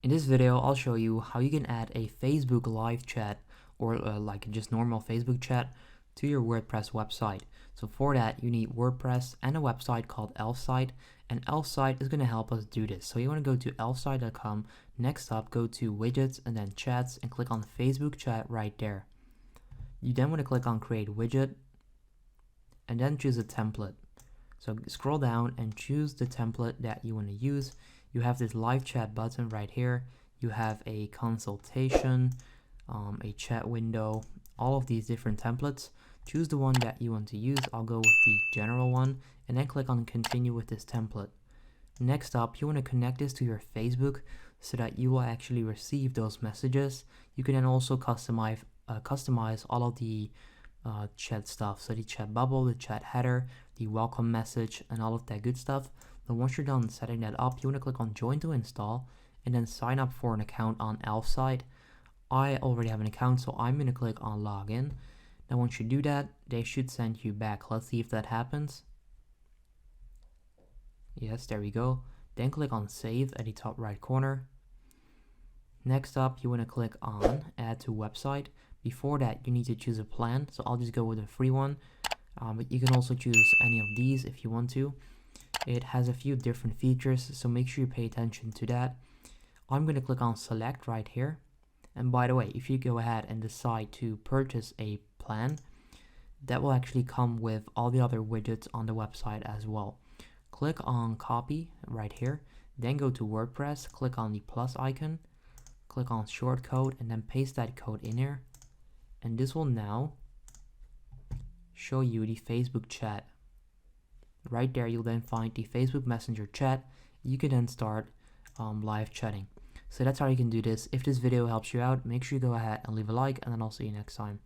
In this video, I'll show you how you can add a Facebook live chat or like just normal Facebook chat to your WordPress website. So for that, you need WordPress and a website called Elfsight, and Elfsight is going to help us do this. So you want to go to elfsight.com. Next up, go to widgets and then chats and click on Facebook chat right there. You then want to click on create widget and then choose a template. So scroll down and choose the template that you want to use. You have this live chat button right here. You have a consultation, a chat window, all of these different templates. Choose the one that you want to use. I'll go with the general one and then click on continue with this template. Next up, you want to connect this to your Facebook so that you will actually receive those messages. You can then also customize all of the chat stuff, so the chat bubble, the chat header, the welcome message, and all of that good stuff. Then once you're done setting that up, you want to click on join to install and then sign up for an account on Elfsight. I already have an account, so I'm going to click on login. Now once you do that, they should send you back. Let's see if that happens. Yes, there we go. Then click on save at the top right corner. Next up, you want to click on add to website. Before that, you need to choose a plan. So I'll just go with a free one, but you can also choose any of these if you want to. It has a few different features, so make sure you pay attention to that. I'm going to click on select right here. And by the way, if you go ahead and decide to purchase a plan, that will actually come with all the other widgets on the website as well. Click on copy right here, then go to WordPress, click on the plus icon, click on shortcode, and then paste that code in here. And this will now show you the Facebook chat. Right there, you'll then find the Facebook Messenger chat. You can then start live chatting. So that's how you can do this. If this video helps you out, make sure you go ahead and leave a like, and then I'll see you next time.